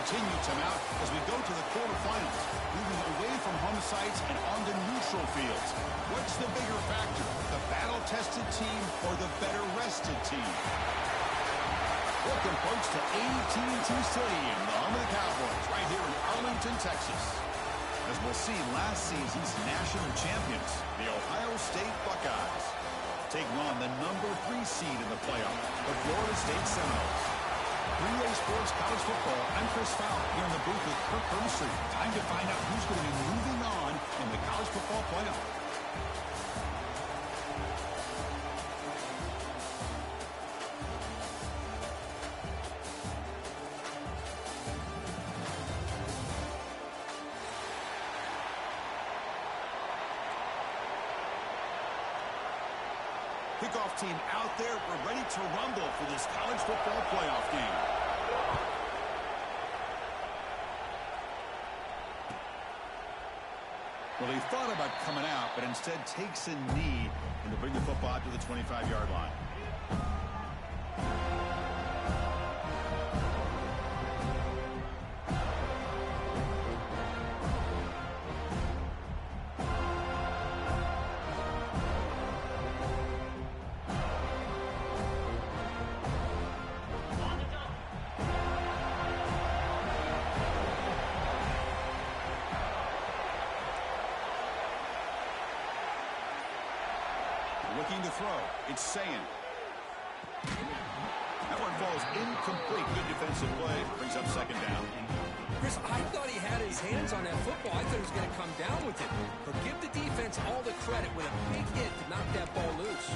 continue to mount as we go to the quarterfinals, moving away from home sites and onto neutral fields. What's the bigger factor, the battle-tested team or the better-rested team? Welcome, folks, to AT&T Stadium, the home of the Cowboys, right here in Arlington, Texas. As we'll see, last season's national champions, the Ohio State Buckeyes, taking on the #3 seed in the playoff, the Florida State Seminoles. 3A Sports College Football, I'm Chris Fowler here in the booth with Kirk Herbstreit. Time to find out who's going to be moving on in the college football playoff. Kickoff team out there. We're ready to rumble for this college football playoff game. Well, he thought about coming out, but instead takes a knee and to bring the football out to the 25-yard line. Looking to throw. It's saying. That one falls incomplete. Good defensive play. Brings up second down. Chris, I thought he had his hands on that football. I thought he was going to come down with it. But give the defense all the credit with a big hit to knock that ball loose.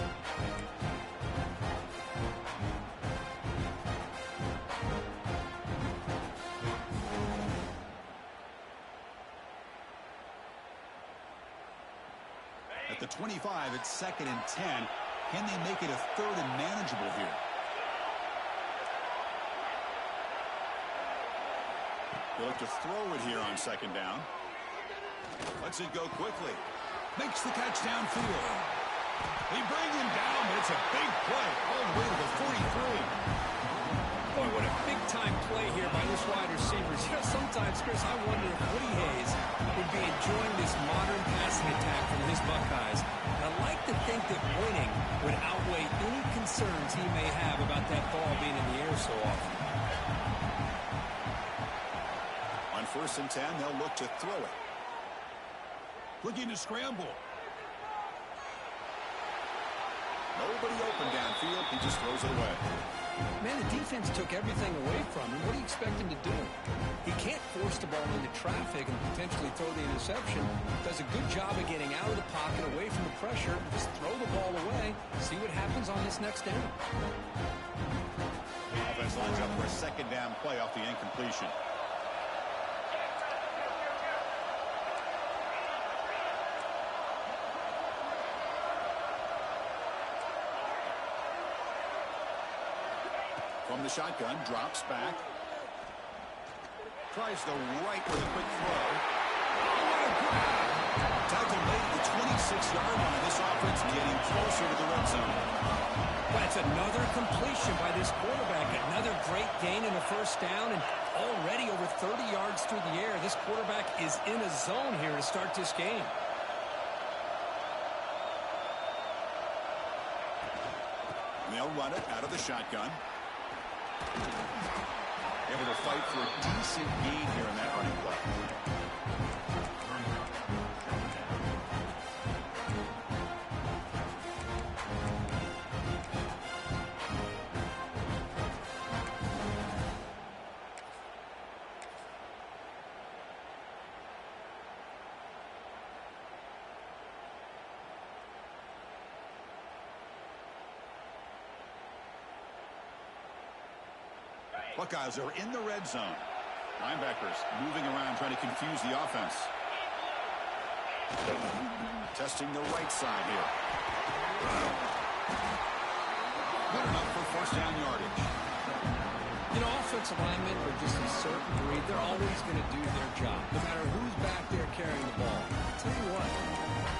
At the 25, it's 2nd and 10. Can they make it a 3rd and manageable here? They look to throw it here on 2nd down. Lets it go quickly. Makes the catch downfield. They bring him down, but it's a big play all the way to the 43. Boy, what a big-time play here by this wide receiver. You know, sometimes, Chris, I wonder if Woody Hayes would be enjoying this modern passing attack from his Buckeyes. And I like to think that winning would outweigh any concerns he may have about that ball being in the air so often. On 1st and 10, they'll look to throw it. Looking to scramble. Nobody open downfield. He just throws it away. Man, the defense took everything away from him. What do you expect him to do? He can't force the ball into traffic and potentially throw the interception. Does a good job of getting out of the pocket, away from the pressure. Just throw the ball away. See what happens on this next down. Offense lines up for a 2nd down play off the incompletion. From the shotgun, drops back. Tries the right with a quick throw. Oh, what a grab! Tackled late at the 26-yard line. This offense getting closer to the red zone. That's another completion by this quarterback. Another great gain in the 1st down, and already over 30 yards through the air. This quarterback is in a zone here to start this game. And they'll run it out of the shotgun. Able to fight for a decent gain here in that running play. Buckeyes are in the red zone. Linebackers moving around, trying to confuse the offense. Testing the right side here. Good enough for 1st down yardage. You know, offensive linemen are just a certain breed. They're always going to do their job, no matter who's back there carrying the ball. I'll tell you what,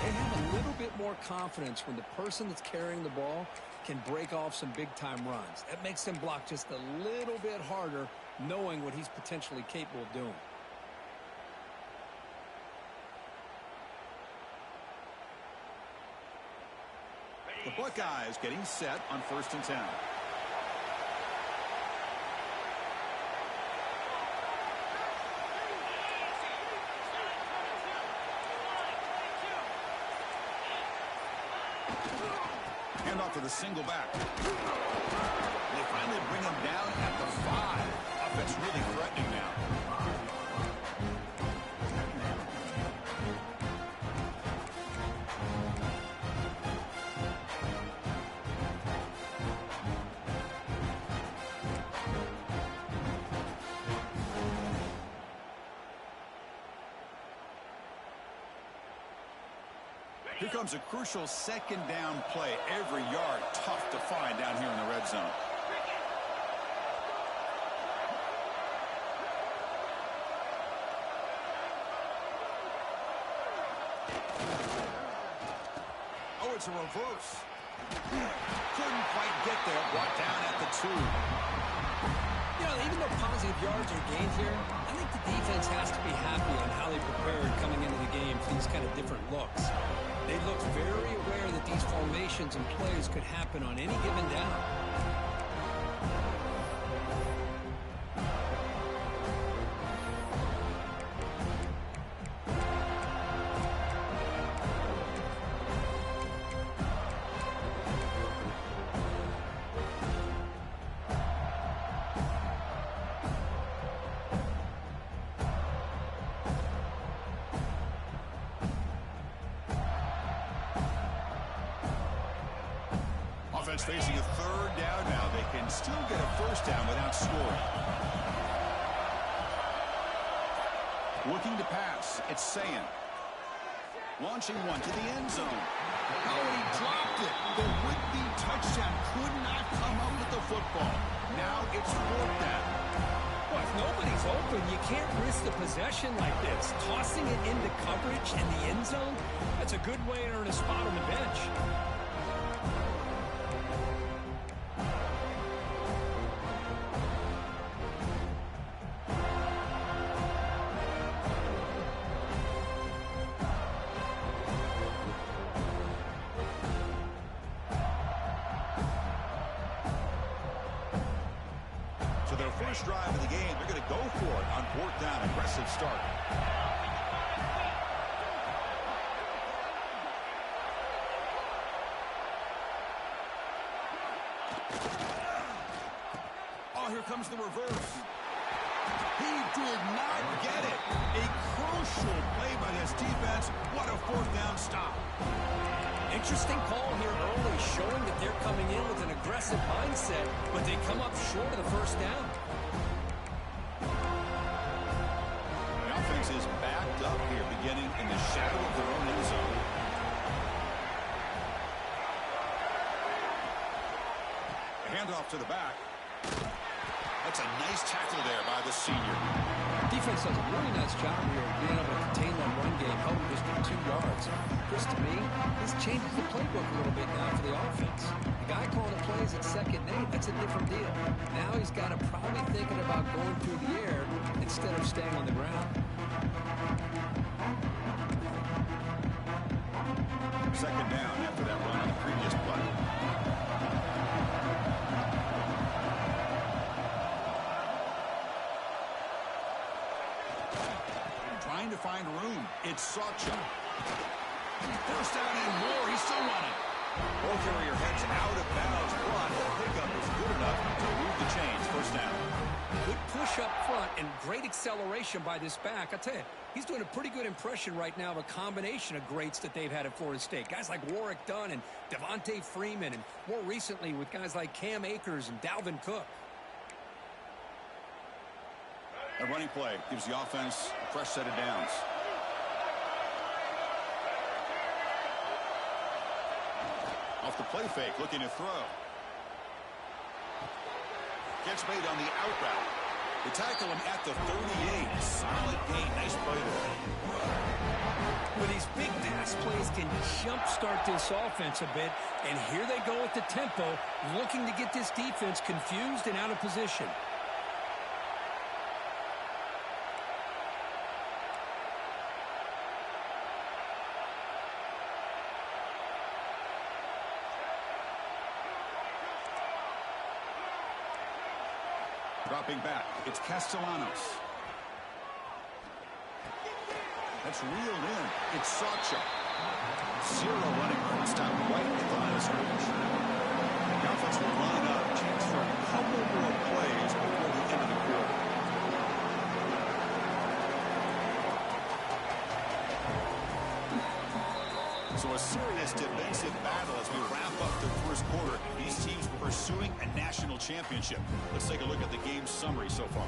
they have a little bit more confidence when the person that's carrying the ball can break off some big-time runs. That makes them block just a little bit harder, knowing what he's potentially capable of doing. The Buckeyes getting set on 1st and 10. Hand off to the single back. They finally bring him down at the 5. Offense really threatening now. Here comes a crucial 2nd down play. Every yard tough to find down here in the red zone. Oh, it's a reverse. Couldn't quite get there. Brought down at the 2. You know, even though positive yards are gained here, I think the defense has to be happy on how they prepared coming into the game for these kind of different looks. They looked very aware that these formations and plays could happen on any given down. Offense facing a 3rd down now. They can still get a 1st down without scoring. Looking to pass. It's Sayan. Launching one to the end zone. Oh, and he dropped it. The would-be touchdown could not come up with the football. Now it's 4th down. Well, if nobody's open, you can't risk the possession like this. Tossing it into coverage in the end zone, that's a good way to earn a spot on the bench. So their first drive of the game, they're going to go for it on 4th down. Aggressive start. Oh, here comes the reverse. He did not get it. A crucial play by this defense. What a 4th down stop. Interesting call here early, showing that they're coming in with an aggressive mindset, but they come up short of the 1st down. The offense is backed up here, beginning in the shadow of their own end zone. A handoff to the back. That's a nice tackle there by the senior. Defense does a really nice job here of being able to contain that run game, helping just for 2 yards. Chris, to me, this changes the playbook a little bit now for the offense. The guy calling the plays at 2nd and 8, that's a different deal. Now he's got to probably thinking about going through the air instead of staying on the ground. 2nd down after that run on the previous play. Trying to find room. It's Sawchuk. 1st down and more. He's still running. Ball carrier heads out of bounds, but the pickup is good enough to move the chains. 1st down. Good push up front and great acceleration by this back. I tell you, he's doing a pretty good impression right now of a combination of greats that they've had at Florida State. Guys like Warwick Dunn and Devontae Freeman, and more recently with guys like Cam Akers and Dalvin Cook. A running play gives the offense a fresh set of downs. Off the play fake, looking to throw. Gets made on the out route. They tackle him at the 38. Solid gain. Nice play there. With these big pass plays can jumpstart this offense a bit. And here they go at the tempo, looking to get this defense confused and out of position. Dropping back, it's Castellanos. That's reeled in. It's Sacha. Zero running room. Stop right at the line of scrimmage. The offense will line up. Chance for a couple more plays before the end of the quarter. So a serious defensive battle as we wrap up the first quarter. These teams pursuing a national championship. Let's take a look at the game summary so far.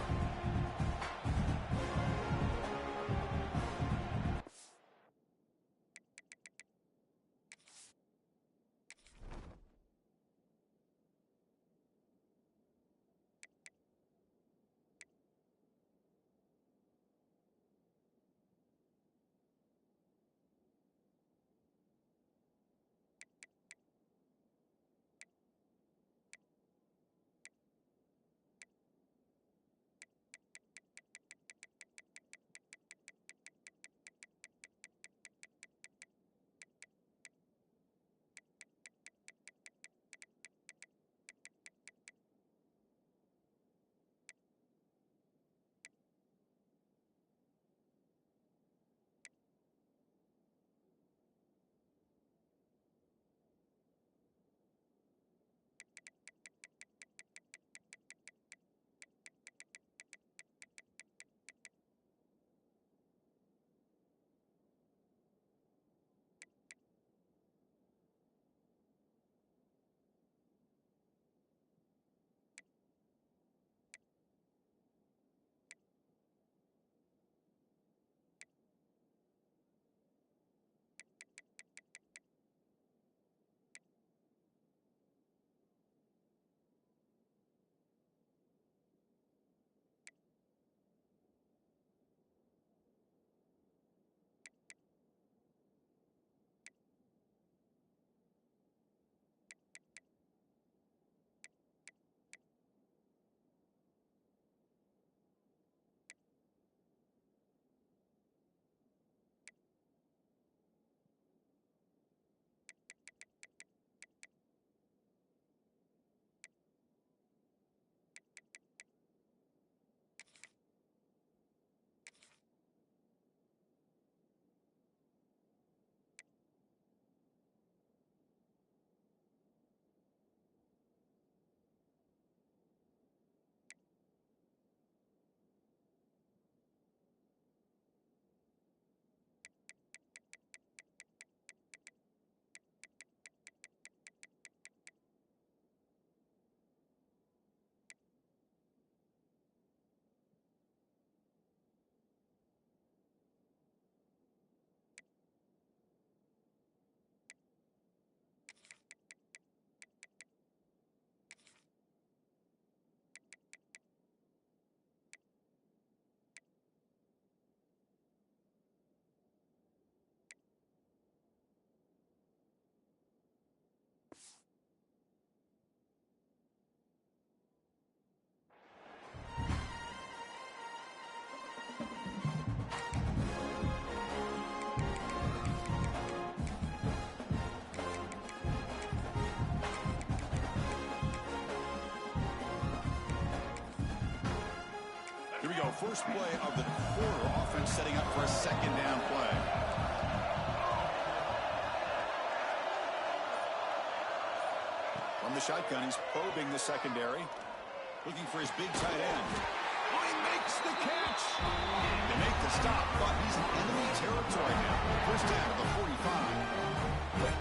Here we go. First play of the quarter. Offense setting up for a second down play. From the shotgun, he's probing the secondary. Looking for his big tight end. Oh, he makes the catch. They make the stop, but he's in enemy territory now. First down at the 45.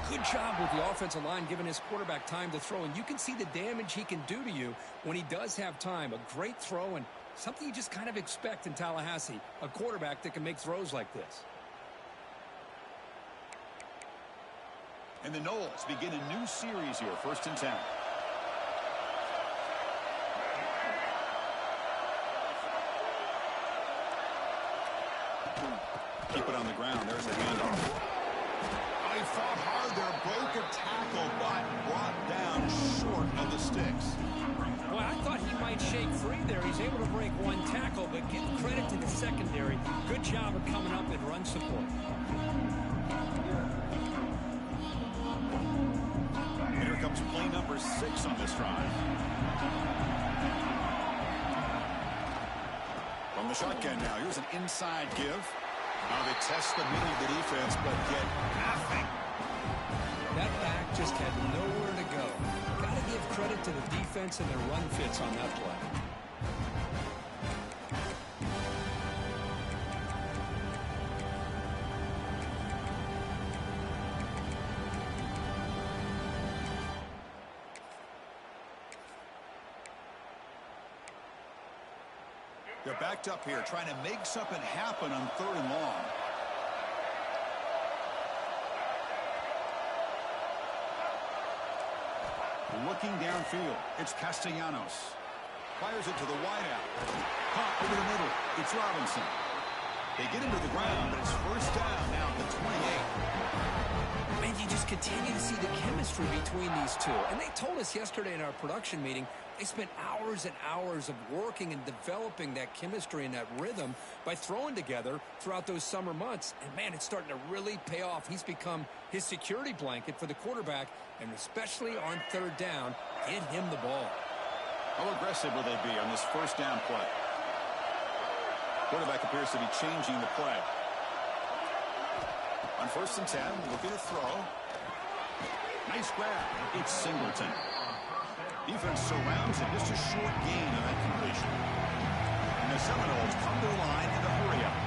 Good job with the offensive line giving his quarterback time to throw. And you can see the damage he can do to you when he does have time. A great throw and something you just kind of expect in Tallahassee. A quarterback that can make throws like this. And the Noles begin a new series here. First and 10. keep it on the ground. There's the handoff. Oh, he fought hard there, broke a tackle, but brought down short of the sticks. Well, I thought he might shake free there. He's able to break one tackle, but give credit to the secondary. Good job of coming up and run support. Here comes play number 6 on this drive. From the shotgun now, here's an inside give. Now they test the middle of the defense, but get nothing. That back just had nowhere to go. Got to give credit to the defense and their run fits on that play. They're backed up here, trying to make something happen on 3rd and long. Looking downfield, it's Castellanos. Fires it to the wideout. Caught over the middle. It's Robinson. They get him to the ground, but it's first down now at the 28. Man, you just continue to see the chemistry between these two. And they told us yesterday in our production meeting, they spent hours and hours of working and developing that chemistry and that rhythm by throwing together throughout those summer months. And, man, it's starting to really pay off. He's become his security blanket for the quarterback, and especially on 3rd down, get him the ball. How aggressive will they be on this first down play? Quarterback appears to be changing the play. On 1st and 10, looking to throw. Nice grab. It's Singleton. Defense surrounds him. Just a short gain on that completion. And the Seminoles come to the line in a hurry-up.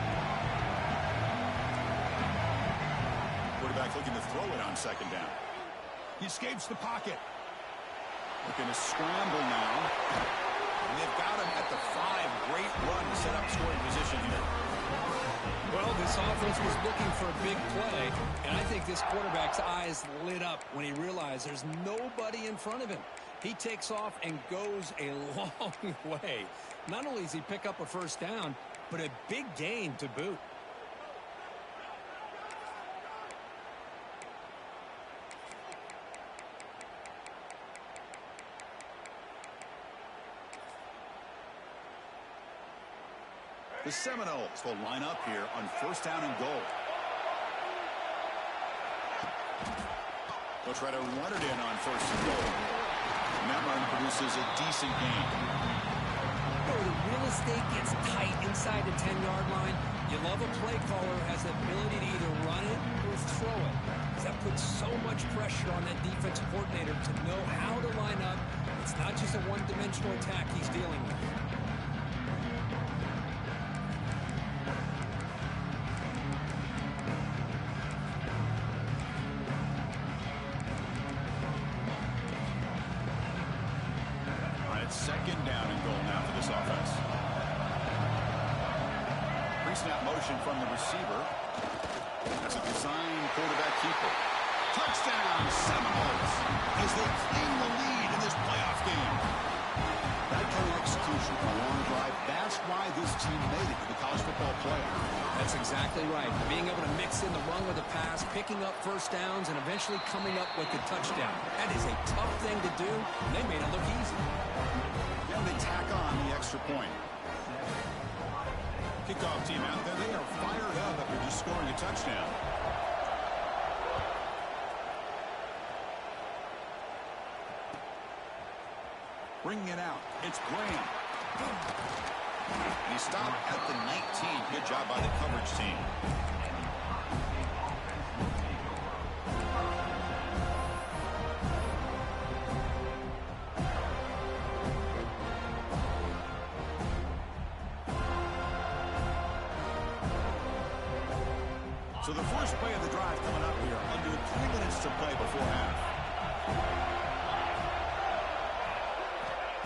Quarterback looking to throw it on 2nd down. He escapes the pocket. Looking to scramble now. And they've got him at the 5. Great run to set up scoring position here. Well, this offense was looking for a big play, and I think this quarterback's eyes lit up when he realized there's nobody in front of him. He takes off and goes a long way. Not only does he pick up a first down, but a big gain to boot. The Seminoles will line up here on 1st down and goal. They'll try to run it in on 1st and goal. And that run produces a decent gain. Oh, the real estate gets tight inside the 10-yard line. You love a play caller who has the ability to either run it or throw it. That puts so much pressure on that defensive coordinator to know how to line up. It's not just a one-dimensional attack he's dealing with. It's 2nd down and goal now for this offense. Pre-snap motion from the receiver. That's a design quarterback keeper. Touchdown, Seminoles, as they claim the lead in this playoff game. That kind of execution on a long drive, that's why this team made it to the college football playoff. That's exactly right. Being able to mix in the run with the pass, picking up first downs, and eventually coming up with the touchdown. That is a tough thing to do, and they made it look easy. Yeah, they tack on the extra point. Kickoff team out there, they are fired up after just scoring a touchdown. Bringing it out, it's Graham. He stopped at the 19. Good job by the coverage team. So the first play of the drive coming up here, under 3 minutes to play before half.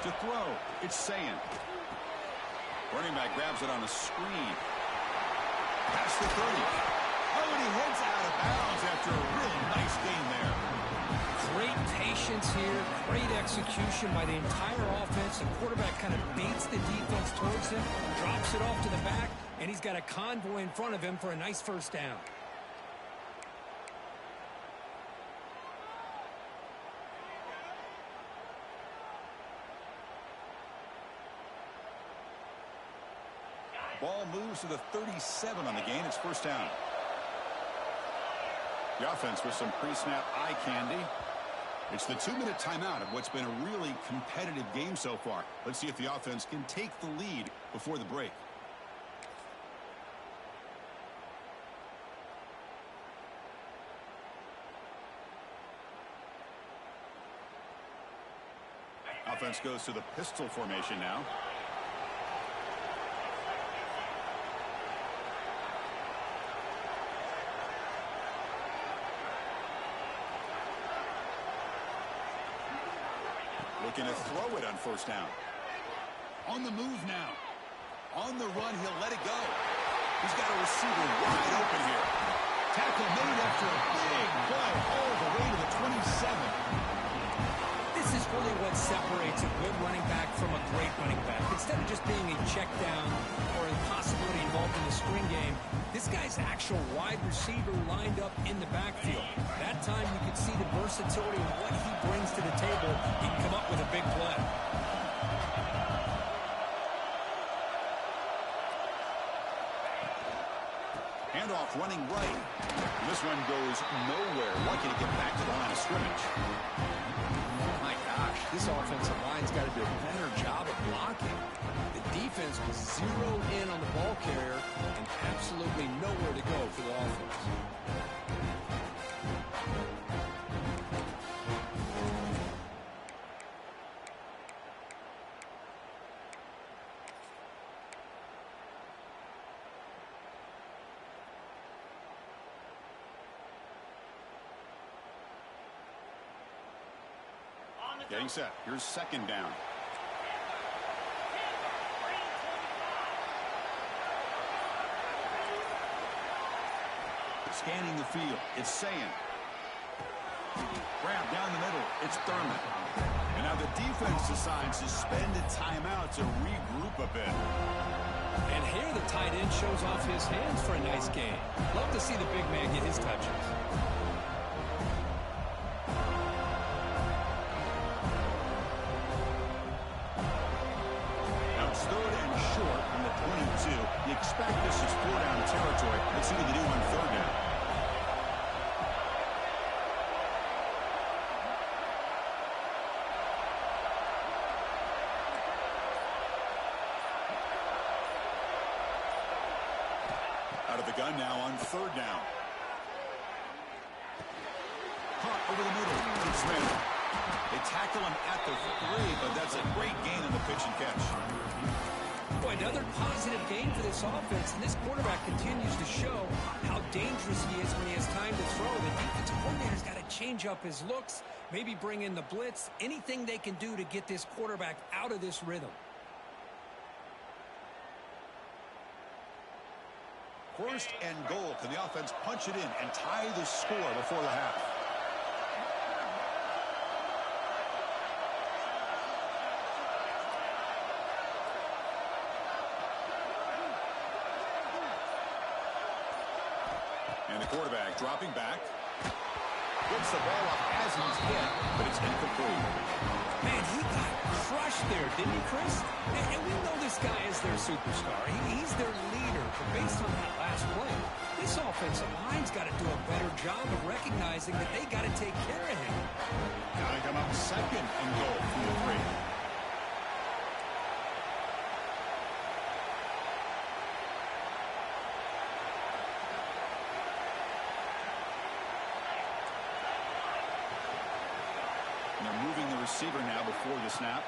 To throw, it's Sayan. Running back grabs it on a screen. Past the 30. Oh, and he heads out of bounds after a really nice gain there. Great patience here, great execution by the entire offense. The quarterback kind of baits the defense towards him, drops it off to the back, and he's got a convoy in front of him for a nice first down. Ball moves to the 37 on the gain. It's first down. The offense with some pre-snap eye candy. It's the 2-minute timeout of what's been a really competitive game so far. Let's see if the offense can take the lead before the break. Offense goes to the pistol formation now. Looking to throw it on first down. On the move now. On the run, he'll let it go. He's got a receiver wide open here. Tackle made after a big play all the way to the 27. This is really what separates a good running back from a great running back. Instead of just being a check down or a possibility involved in the screen game, this guy's actual wide receiver lined up in the backfield. That time you could see the versatility of what he brings to the table. He can come up with a big play. Handoff running right. This one goes nowhere. Lucky to get back to the line of scrimmage. My gosh, this offensive line's got to do a better job of blocking. The defense was zeroed in on the ball carrier and absolutely nowhere to go for the offense. Getting set. Here's second down. Scanning the field. It's Sayin. Grab down the middle. It's Thurman. And now the defense decides to spend a timeout to regroup a bit. And here the tight end shows off his hands for a nice gain. Love to see the big man get his touches. You expect this is 4-down territory. Let's see what they do on third down. Out of the gun now on third down. Caught over the middle. It's Smith. They tackle him at the 3, but that's a great gain on the pitch and catch. Boy, another positive game for this offense, and this quarterback continues to show how dangerous he is when he has time to throw. The defensive coordinator's got to change up his looks, maybe bring in the blitz, anything they can do to get this quarterback out of this rhythm. First and goal. Can the offense punch it in and tie the score before the half? And the quarterback dropping back. Gets the ball up as he's hit, but it's incomplete. Man, he got crushed there, didn't he, Chris? And we know this guy is their superstar. He's their leader. But based on that last play, this offensive line's got to do a better job of recognizing that they got to take care of him. Got to come up second and goal from the 3. And they're moving the receiver now before the snap.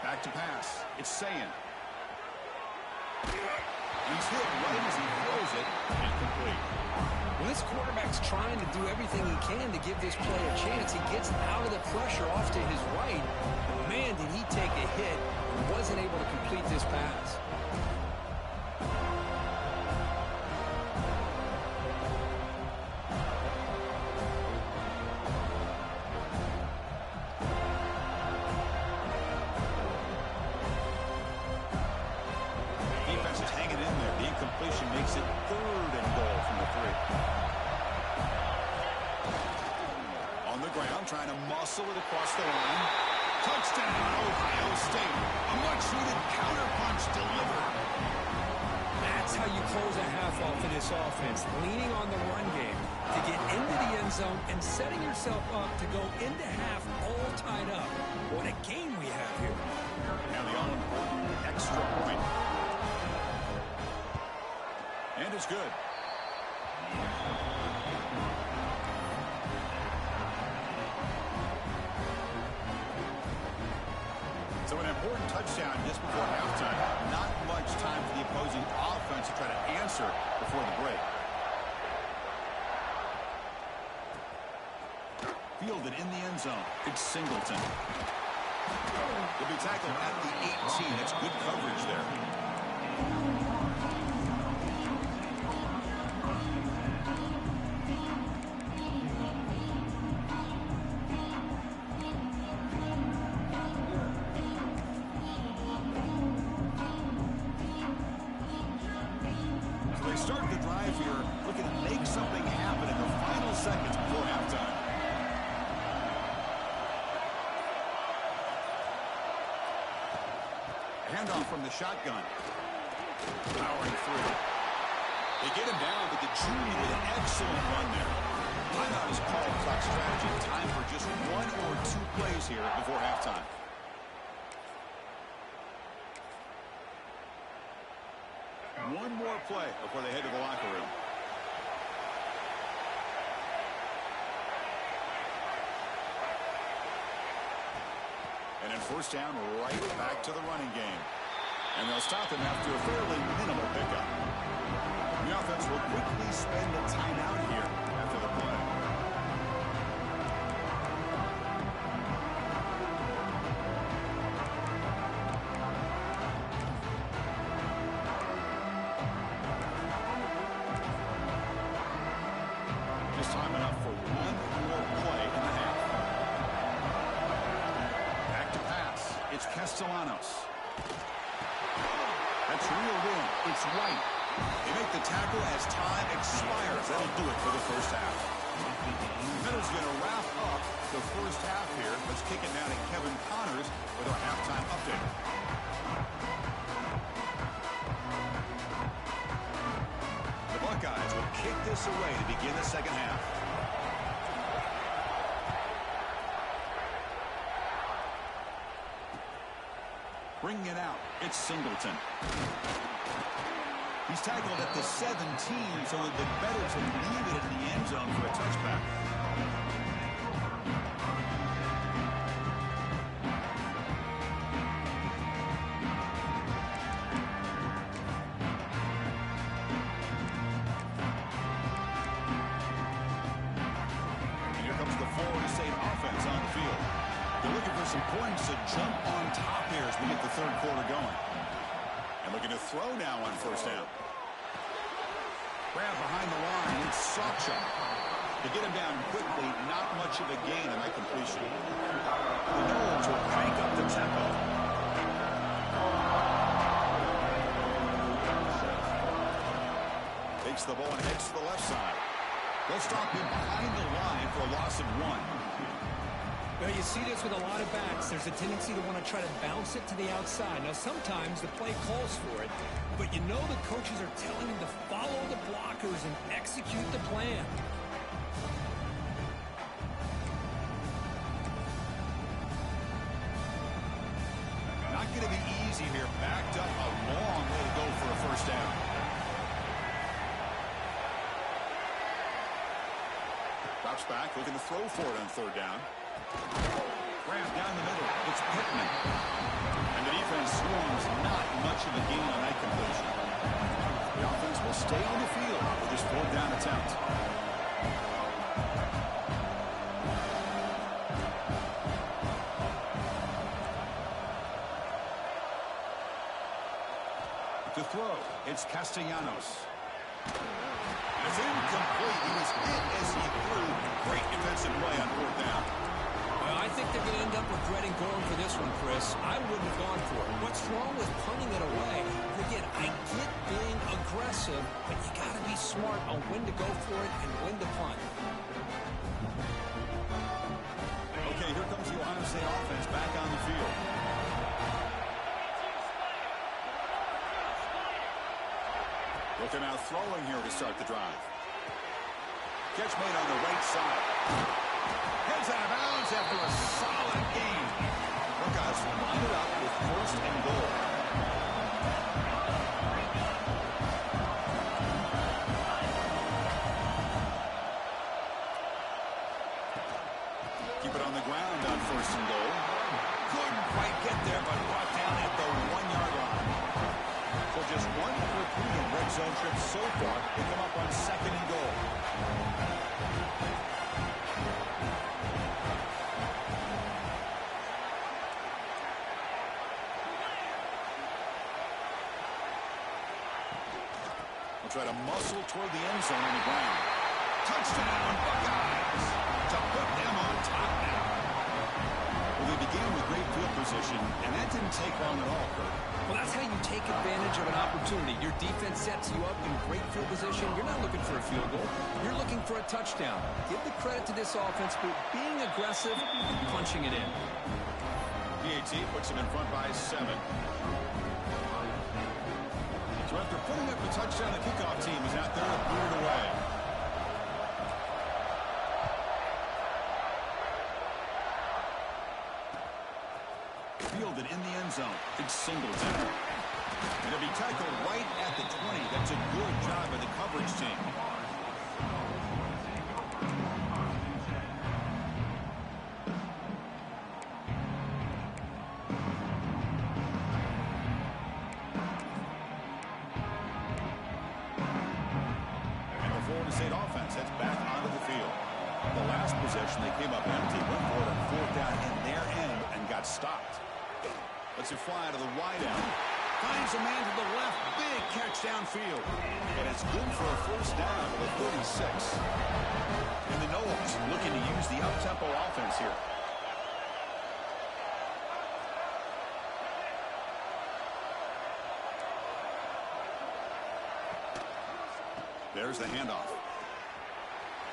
Back to pass. It's Sayin. He's hit right as he throws it. Incomplete. Well, this quarterback's trying to do everything he can to give this play a chance. He gets out of the pressure off to his right. But man, did he take a hit and wasn't able to complete this pass. muscle it across the line. Touchdown, Ohio State. A much-needed counterpunch delivered. That's how you close a half off in this offense, leaning on the run game to get into the end zone and setting yourself up to go into half all tied up. What a game we have here. And the all-important extra point. And it's good. So an important touchdown just before halftime. Not much time for the opposing offense to try to answer before the break. Fielded in the end zone. It's Singleton. He'll be tackled at the 18. That's good coverage there. They start the drive here, looking to make something happen in the final seconds before halftime. Handoff from the shotgun. Powering through. They get him down, but the junior with an excellent run there. Timeout is called. Clock strategy. Time for just one or two plays here before halftime. One more play before they head to the locker room. And then first down, right back to the running game. And they'll stop him after a fairly minimal pickup. The offense will quickly spend the timeout here after the play. Just time enough for one more play in the half. Back to pass. It's Castellanos. That's reeled in. It's White. They make the tackle as time expires. That'll do it for the first half. Middle's going to wrap up the first half here. Let's kick it now to Kevin Connors with our halftime update. The Buckeyes will kick this away to begin the second half. Bringing it out, it's Singleton. He's tackled at the 17, so it would be better to leave it in the end zone for a touchback. And here comes the Florida State offense on the field. They're looking for some points to jump on top here as we get the third quarter going. And looking to throw now on first down. Grab behind the line, it's Sacha. To get him down quickly, not much of a gain on that completion. The Noles will crank up the tempo. Takes the ball and heads to the left side. They'll stop him behind the line for a loss of 1. Well, you see this with a lot of backs. There's a tendency to want to try to bounce it to the outside. Now, sometimes the play calls for it, but you know the coaches are telling him to follow the blockers and execute the plan. Not going to be easy here. Backed up a long way to go for a first down. Drops back, looking to throw for it on third down. Grab down the middle. It's Pittman. And the defense swarms. Not much of a gain on that completion. The offense will stay in the field with this fourth down attempt. To throw, it's Castellanos. It's incomplete. He was hit as he threw. Great defensive play on fourth down. Well, I think they're going to end up regretting going for this one, Chris. I wouldn't have gone for it. What's wrong with punting it away? Again, I get being aggressive, but you got to be smart on when to go for it and when to punt. Okay, here State offense back on the field. Looking out throwing here to start the drive. Catch made on the right side. Heads out of bounds after a solid gain. Buckeyes line it up with 1st and goal. Keep it on the ground on 1st and goal. Couldn't quite get there, but brought down at the 1-yard line. So just one repeated red zone trip so far. They come up on 2nd and goal. We'll try to muscle toward the end zone on the ground. Touchdown, Buckeyes! To put them on top now. Well, they began with great field position, and that didn't take long at all, Kurt. Well, that's how you take advantage of an opportunity. Your defense sets you up in great field position. You're not looking for a field goal. You're looking for a touchdown. Give the credit to this offense for being aggressive and punching it in. PAT puts them in front by 7. So after putting up a touchdown, the kickoff team is out there to boot it away. Fielded in the end zone. It's Singleton. And it'll be tackled right at the 20. That's a good job by the coverage team. And the Florida State offense heads back onto the field. The last possession, they came up empty. Went for it on 4th down in their end and got stopped. Lets it fly to the wide out. Finds a man to the left. Big catch downfield. And it's good for a 1st down to the 36. And the Noles looking to use the up-tempo offense here. There's the handoff.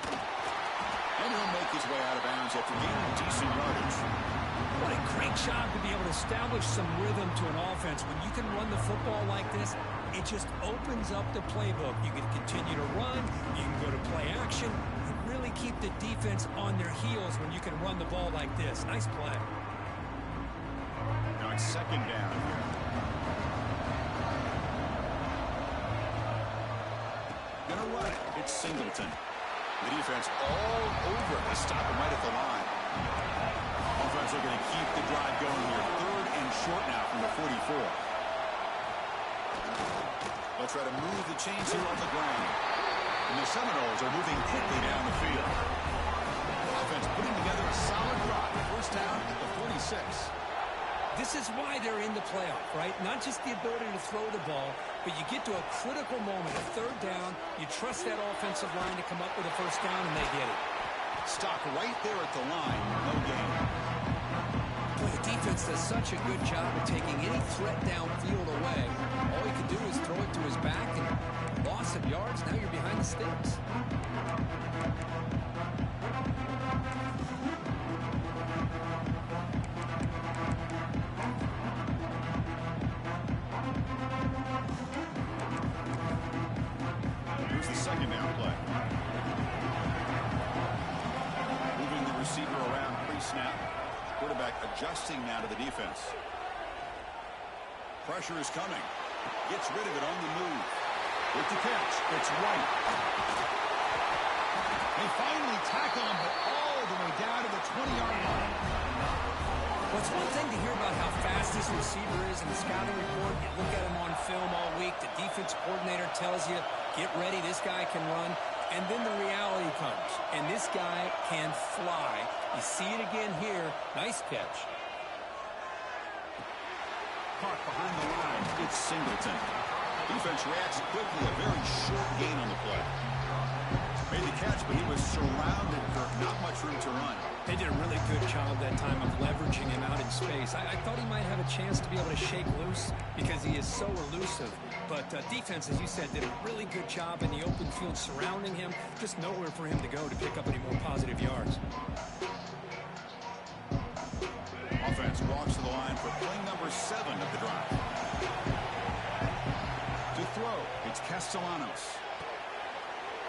And he'll make his way out of bounds after gaining decent yardage. What a great job to be able to establish some rhythm to an offense. When you can run the football like this, it just opens up the playbook. You can continue to run. You can go to play action. You really keep the defense on their heels when you can run the ball like this. Nice play. Now it's 2nd down here. Gonna run it. It's Singleton. The defense all over it. They stop him right at the line. Offense looking to keep the drive going here. 3rd and short now from the 44. They'll try to move the chains here on the ground. And the Seminoles are moving quickly down the field. Offense putting together a solid drive. 1st down at the 46. This is why they're in the playoff, right? Not just the ability to throw the ball, but you get to a critical moment, a 3rd down. You trust that offensive line to come up with a 1st down, and they get it. Stop right there at the line. No gain. Boy, the defense does such a good job of taking any threat downfield away. All he can do is throw it to his back, and loss of yards, now you're behind the sticks. Here's the 2nd down play. Moving the receiver around pre-snap. Quarterback adjusting now to the defense. Pressure is coming. Gets rid of it on the move. With the catch, it's White. They finally tackle him, but all the way down to the 20-yard line. Well, it's one thing to hear about how fast this receiver is in the scouting report. You look at him on film all week. The defense coordinator tells you, get ready, this guy can run. And then the reality comes, and this guy can fly. You see it again here. Nice catch. Caught behind the line. It's Singleton. Defense reacts quickly. A very short gain on the play. Made the catch, but he was surrounded, Kirk. Not much room to run. They did a really good job that time of leveraging him out in space. I thought he might have a chance to be able to shake loose because he is so elusive. But defense, as you said, did a really good job in the open field surrounding him. Just nowhere for him to go to pick up any more positive yards. comes to the line for play number 7 of the drive. To throw, it's Castellanos.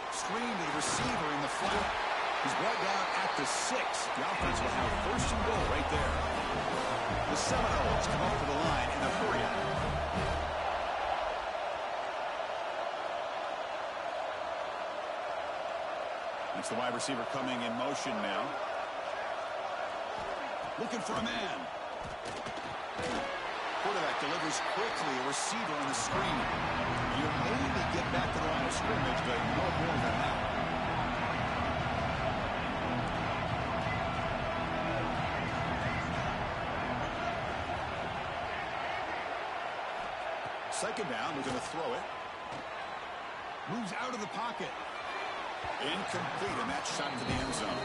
Screen to the receiver in the flat. He's brought down at the 6. The offense will have first and goal right there. The Seminoles come up to the line in a hurry. It's the wide receiver coming in motion now. Looking for a man. Quarterback delivers quickly. A receiver on the screen. You maybe get back to the line of scrimmage, but no more than that. Second down, we're going to throw it. Moves out of the pocket. Incomplete, and that shot to the end zone.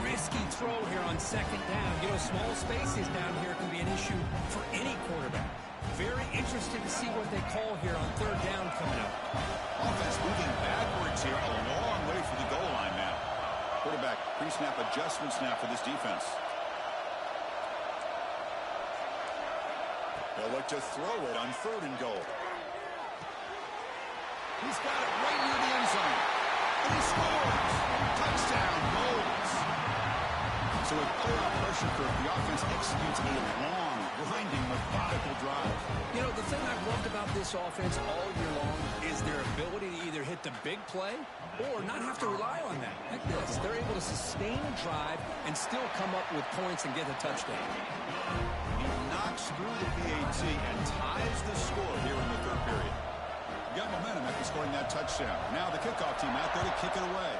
Risky throw here on second down. You know, small spaces down here can be an issue for any quarterback. Very interested to see what they call here on third down coming up. Offense moving backwards here, a long way from the goal line now. Quarterback pre-snap adjustments now for this defense. They'll look to throw it on third and goal. He's got it right near the end zone. And he scores. Touchdown, goals. So with playoff pressure curve, the offense executes a long, grinding, methodical drive. You know, the thing I've loved about this offense all year long is their ability to either hit the big play or not have to rely on that. Like this. They're able to sustain a drive and still come up with points and get a touchdown. He knocks through the PAT and ties the score here in the third period. You got momentum after scoring that touchdown. Now the kickoff team out there to kick it away.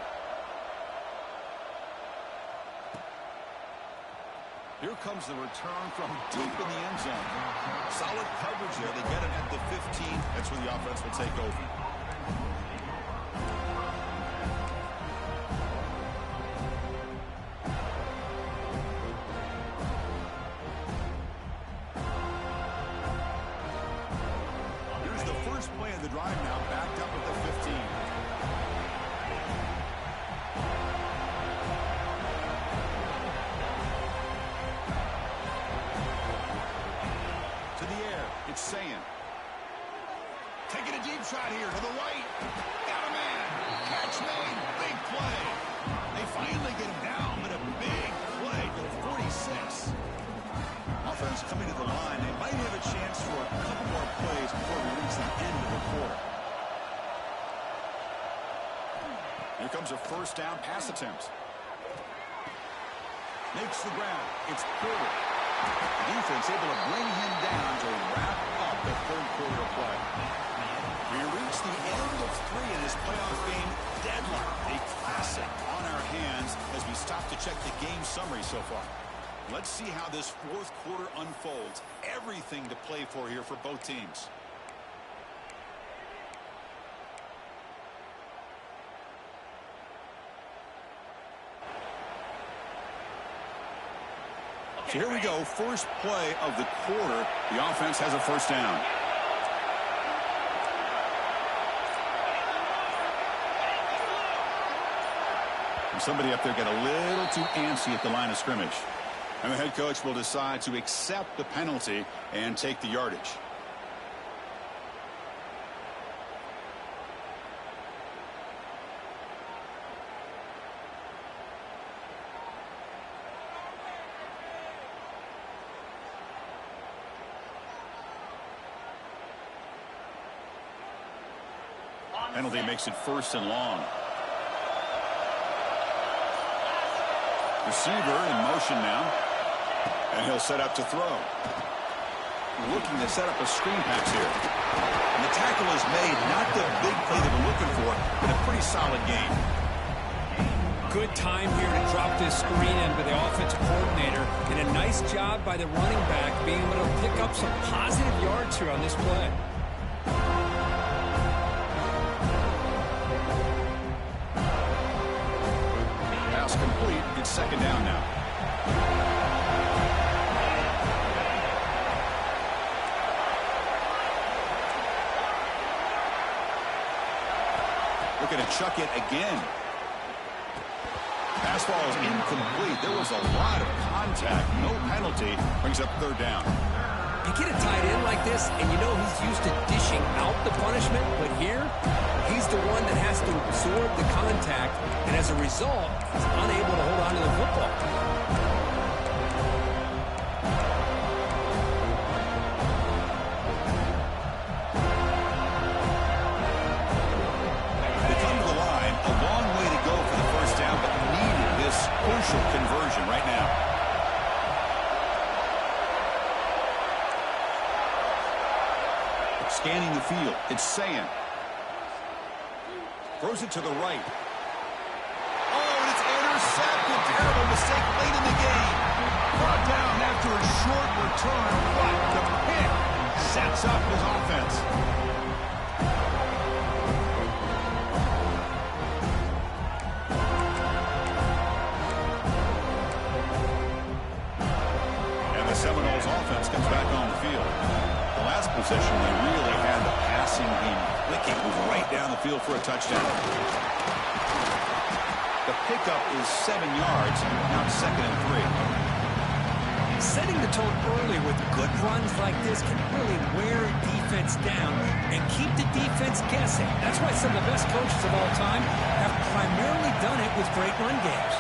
Here comes the return from deep in the end zone. Solid coverage there. They get it at the 15. That's where the offense will take over. Here's the first play of the drive now, backed up at the 15. It's saying. Taking a deep shot here to the right. Got a man. Catch made. Big play. They finally get him down, but a big play to the 46. Offense coming to the line. They might have a chance for a couple more plays before we reach the end of the quarter. Here comes a first down pass attempt. Makes the ground. It's Porter. The defense able to bring him down to wrap up the third quarter of play. We reach the end of 3 in this playoff game. Deadlock, a classic on our hands as we stop to check the game summary so far. Let's see how this fourth quarter unfolds. Everything to play for here for both teams. So here we go, first play of the quarter. The offense has a first down. And somebody up there got a little too antsy at the line of scrimmage. And the head coach will decide to accept the penalty and take the yardage. Penalty makes it first and long. Receiver in motion now. And he'll set up to throw. Looking to set up a screen pass here. And the tackle is made. Not the big play that we're looking for, but a pretty solid game. Good time here to drop this screen in by the offensive coordinator. And a nice job by the running back being able to pick up some positive yards here on this play. Complete. It's second down now. Looking to chuck it again. Pass ball is incomplete. There was a lot of contact. No penalty. Brings up third down. You get a tight end like this, and you know he's used to dishing out the punishment, but here, he's the one that has to absorb the contact, and as a result, he's unable to hold on to the football. They come to the line, a long way to go for the first down, but needed this crucial conversion right now. Scanning the field, it's Sayin. Throws it to the right. Oh, and it's intercepted. Terrible mistake late in the game. Brought down after a short return. What the pick sets up his offense. And the Seminoles offense comes back on the field. Last possession, they really had the passing game clicking. Move right down the field for a touchdown. The pickup is 7 yards. Now it's 2nd and 3. Setting the tone early with good runs like this can really wear defense down and keep the defense guessing. That's why some of the best coaches of all time have primarily done it with great run games.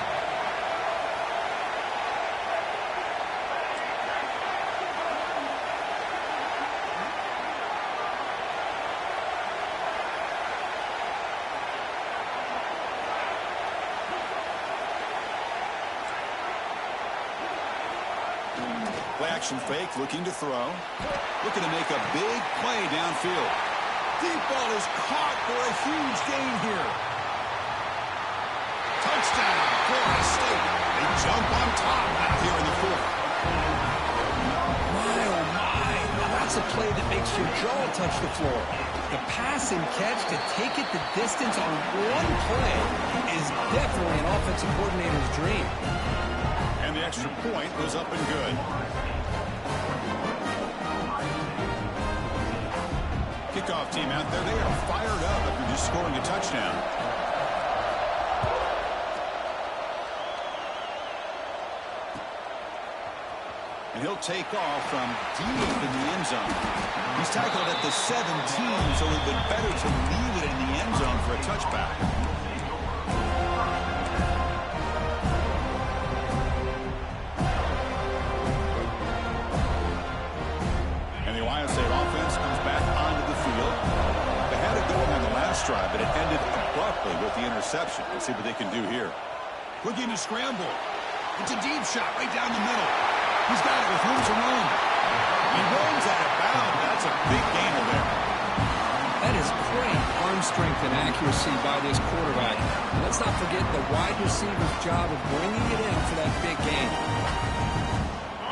Play action fake, looking to throw. Looking to make a big play downfield. Deep ball is caught for a huge gain here. Touchdown, Florida State. They jump on top out here in the 4th. My, oh my. Now that's a play that makes your jaw touch the floor. The pass and catch to take it the distance on one play is definitely an offensive coordinator's dream. And the extra point was up and good. Kickoff team out there, they are fired up after just scoring a touchdown. And he'll take off from deep in the end zone. He's tackled at the 17, so it would have been better to leave it in the end zone for a touchback. Drive, but it ended abruptly with the interception. Let's see what they can do here. Looking to scramble. It's a deep shot right down the middle. He's got it with room to run. He runs out of bounds. That's a big gainer there. That is great arm strength and accuracy by this quarterback. Let's not forget the wide receiver's job of bringing it in for that big gain.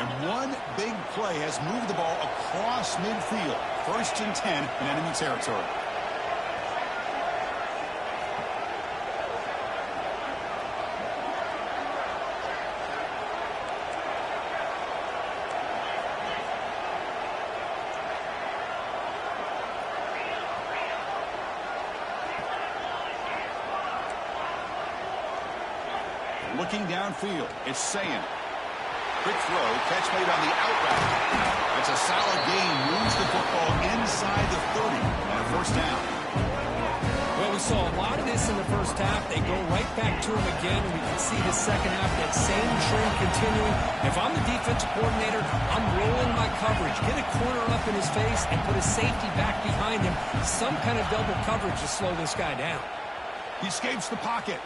And one big play has moved the ball across midfield. 1st and 10 in enemy territory. Looking downfield, it's Sayin. Quick throw, catch made on the out route. It's a solid gain, moves the football inside the 30 and a 1st down. Well, we saw a lot of this in the first half. They go right back to him again, and we can see the second half, that same trend continuing. If I'm the defensive coordinator, I'm rolling my coverage. Get a corner up in his face and put a safety back behind him. Some kind of double coverage to slow this guy down. He escapes the pocket.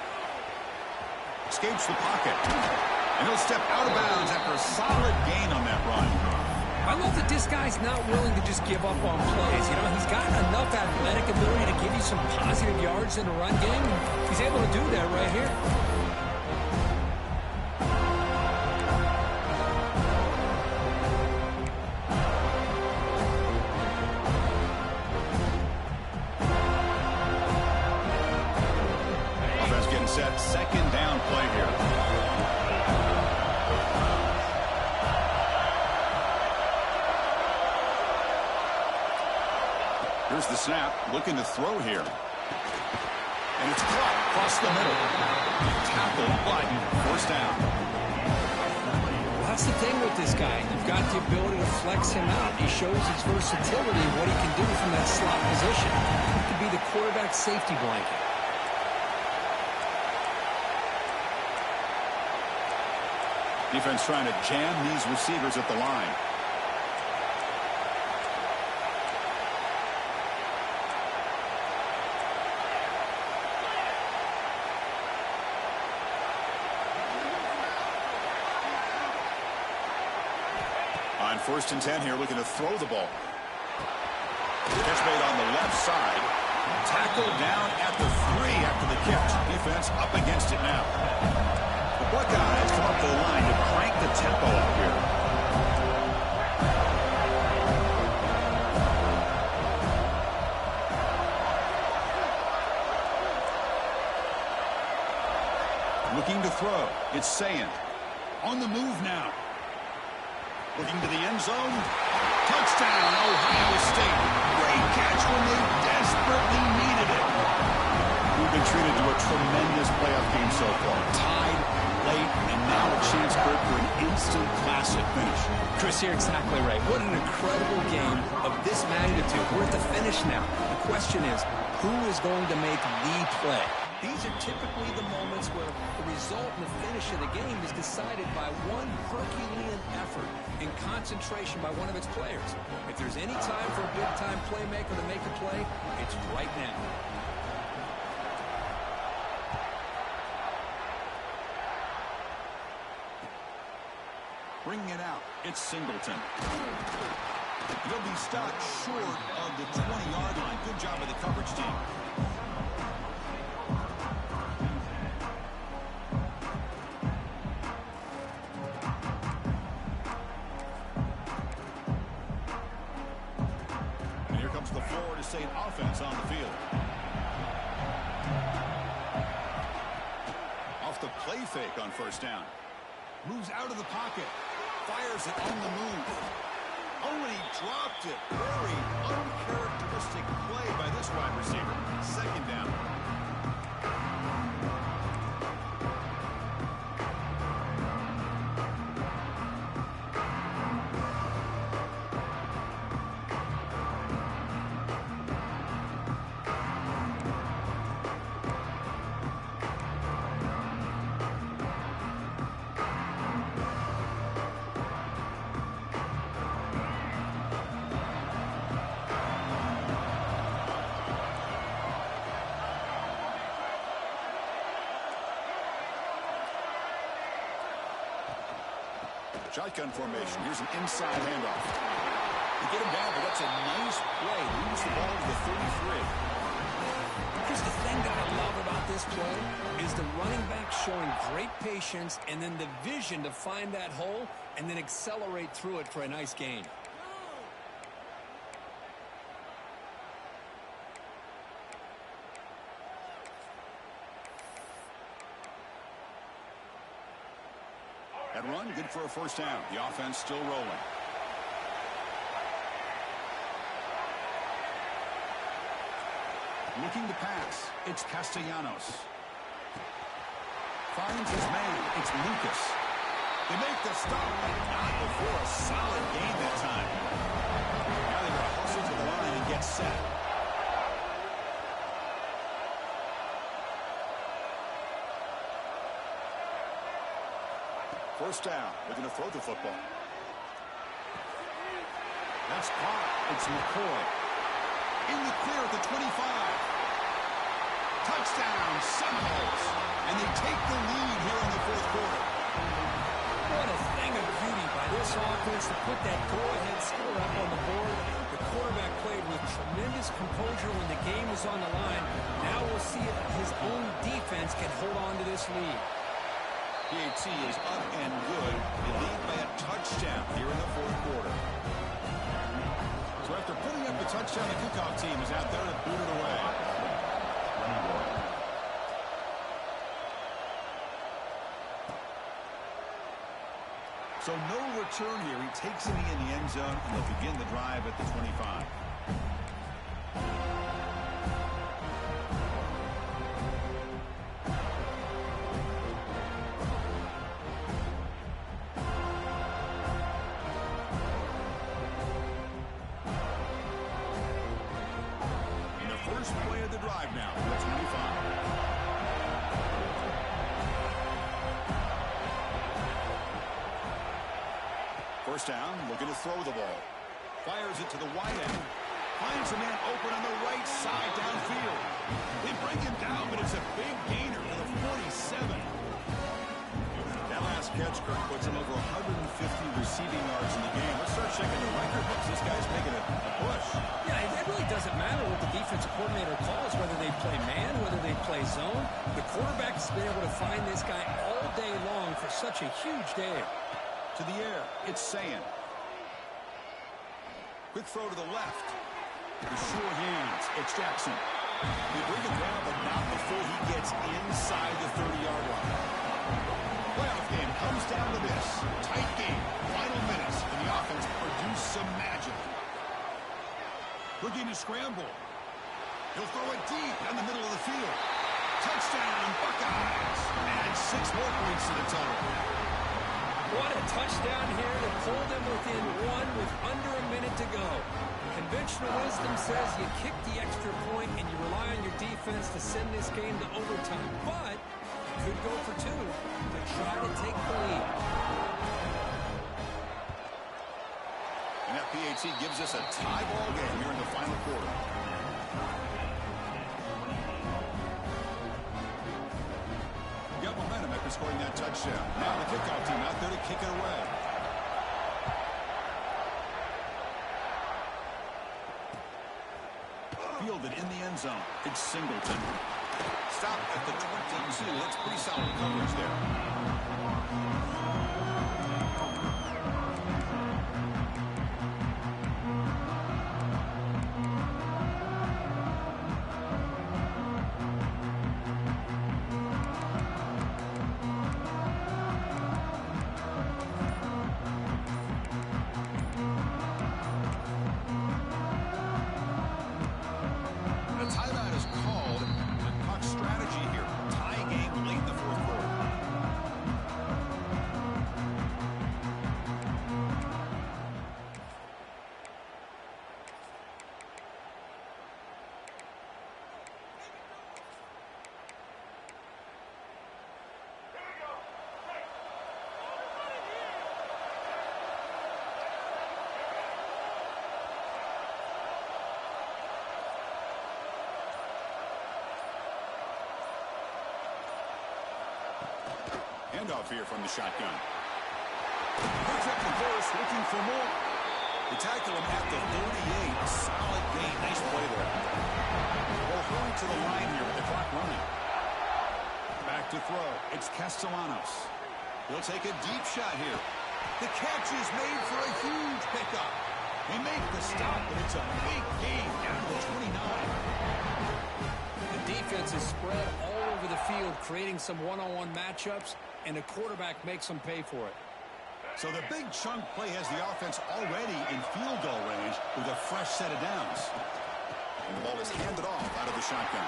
Escapes the pocket. And he'll step out of bounds after a solid gain on that run. I love that this guy's not willing to just give up on plays. You know, he's got enough athletic ability to give you some positive yards in a run game. And he's able to do that right here. Offense getting set. 2nd down play here. Here's the snap, looking to throw here. And it's caught across the middle. Tackle Biden. First down. That's the thing with this guy. You've got the ability to flex him out. He shows his versatility and what he can do from that slot position. He could be the quarterback safety blanket. Defense trying to jam these receivers at the line. On 1st and 10 here, looking to throw the ball. Catch made on the left side. Tackle down at the 3 after the catch. Defense up against it now. The Buckeyes come up the line to crank the tempo up here. Looking to throw. It's Sayant. On the move now. Looking to the end zone. Touchdown, Ohio State. Great catch when they desperately needed it. We've been treated to a tremendous playoff game so far. Tied, late, and now a chance for an instant classic finish. Chris, you're exactly right. What an incredible game of this magnitude. We're at the finish now. The question is, who is going to make the play? These are typically the moments where the result and the finish of the game is decided by one Herculean effort and concentration by one of its players. If there's any time for a big-time playmaker to make a play, it's right now. Bringing it out, it's Singleton. He'll be stopped short of the 20-yard line. Good job of the coverage team. And here comes the Florida State offense on the field. Off the play fake on 1st down. Moves out of the pocket. Fires it on the move. Oh, and he dropped it. Very uncharacteristic play by this wide receiver. 2nd down. Shotgun formation. Here's an inside handoff. They get him down, but that's a nice play. Moves the ball to the 33. Because the thing that I love about this play is the running back showing great patience and then the vision to find that hole and then accelerate through it for a nice gain. That run, good for a 1st down. The offense still rolling. Looking to pass. It's Castellanos. Finds his man. It's Lucas. They make the stop, but not before a solid gain that time. Now they're going to hustle to the line and get set. First down. They're going to throw the football. That's caught. It's McCoy. In the clear at the 25. Touchdown, Seminoles. And they take the lead here in the 4th quarter. What a thing of beauty by this offense to put that go-ahead score up on the board. The quarterback played with tremendous composure when the game was on the line. Now we'll see if his own defense can hold on to this lead. PAT is up and good. They lead by a touchdown here in the 4th quarter. So after putting up the touchdown, the kickoff team is out there to boot it away. So no return here. He takes it in the end zone, and they'll begin the drive at the 25. First play of the drive now for the 25. First down, looking to throw the ball. Fires it to the wide end. Finds a man open on the right side downfield. They bring him down, but it's a big gainer to the 47. That last catch, Kirk, puts him over 150 receiving yards in the game. Let's start checking the record books. This guy's making a push. Yeah, it really doesn't matter what the defensive coordinator calls, whether they play man, whether they play zone. The quarterback has been able to find this guy all day long for such a huge day. To the air, it's Sayan. Quick throw to the left. The sure hands, it's Jackson. They bring him down, but not before he gets inside the 30-yard line. Playoff game comes down to this. Tight game, final minutes, and the offense produced some magic. Looking to scramble. He'll throw it deep down the middle of the field. Touchdown, Buckeyes. Add 6 more points to the total. What a touchdown here to pull them within one with under a minute to go. Conventional wisdom says you kick the extra point and you rely on your defense to send this game to overtime. But you could go for 2 to try to take the lead. And that PAT gives us a tie ball game here in the final quarter. Got momentum after scoring that touchdown. Now the kickoff team out there to kick it away. Fielded in the end zone. It's Singleton. Stop at the 22. That's pretty solid coverage there. Handoff here from the shotgun. Picks up the burst, looking for more. They tackle him at the 38. A solid gain. Nice play there. Well, hurry to the line here with the clock running. Back to throw. It's Castellanos. He'll take a deep shot here. The catch is made for a huge pickup. They make the stop, but it's a big gain down to 29. The defense is spread all over the field, creating some one-on-one matchups, and the quarterback makes them pay for it. So the big chunk play has the offense already in field goal range with a fresh set of downs. And the ball is handed off out of the shotgun.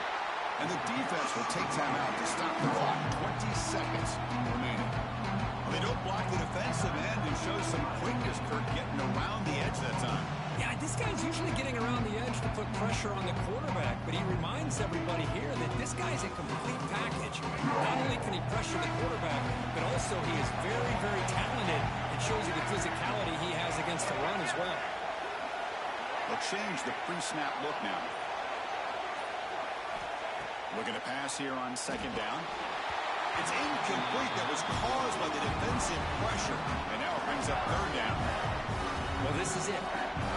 And the defense will take time out to stop the clock. 20 seconds remaining. Well, they don't block the defensive end and show some quickness, Kirk, getting around the edge that time. Yeah, this guy's usually getting around the edge to put pressure on the quarterback, but he reminds everybody here that this guy's a complete package. Not only can he pressure the quarterback, but also he is very, very talented. It shows you the physicality he has against the run as well. They'll change the pre-snap look now. Looking to pass here on second down. It's incomplete. That was caused by the defensive pressure. And now it brings up third down. Well, this is it.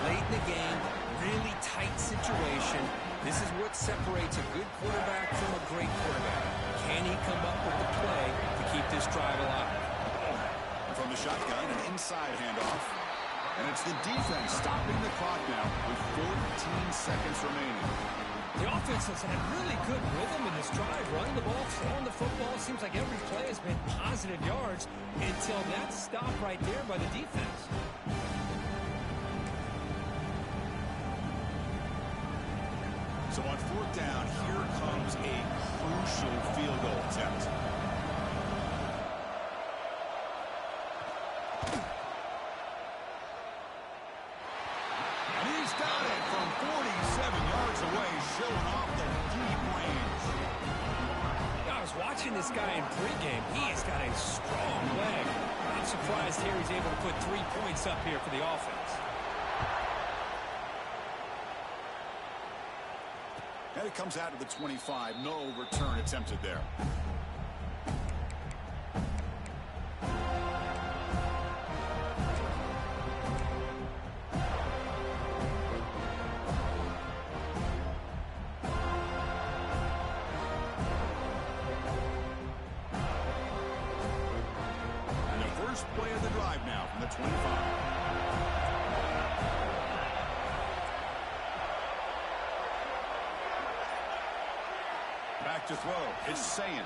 Late in the game, really tight situation. This is what separates a good quarterback from a great quarterback. Can he come up with the play to keep this drive alive? And from the shotgun, an inside handoff. And it's the defense stopping the clock now with 14 seconds remaining. The offense has had really good rhythm in this drive, running the ball, throwing the football. Seems like every play has been positive yards until that stop right there by the defense. So on fourth down, here comes a crucial field goal attempt. And he's got it from 47 yards away, showing off watching this guy in pregame, he has got a strong leg. I'm surprised here he's able to put 3 points up here for the offense. And it comes out to the 25. No return attempted there. First play of the drive now from the 25. Back to throw. It's Sayin.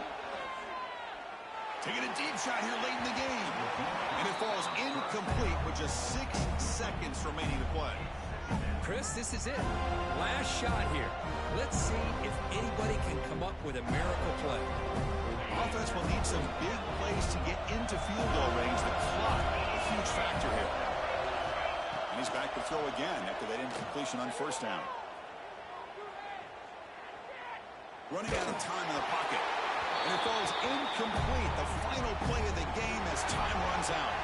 Taking a deep shot here late in the game. And it falls incomplete with just 6 seconds remaining to play. Chris, this is it. Last shot here. Let's see if anybody can come up with a miracle play. Offense will need some big plays to get into field goal range. The clock, a huge factor here. And he's back to throw again after that incompletion on first down. Running out of time in the pocket. And it falls incomplete. The final play of the game as time runs out.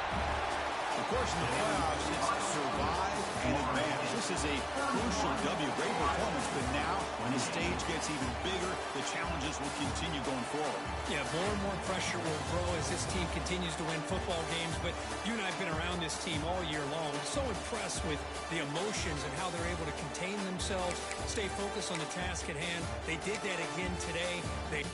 Of course, in the playoffs, it's survive and advance. This is a crucial W. Great performance, but now when the stage gets even bigger, the challenges will continue going forward. Yeah, more and more pressure will grow as this team continues to win football games, but you and I have been around this team all year long. I'm so impressed with the emotions and how they're able to contain themselves, stay focused on the task at hand. They did that again today. They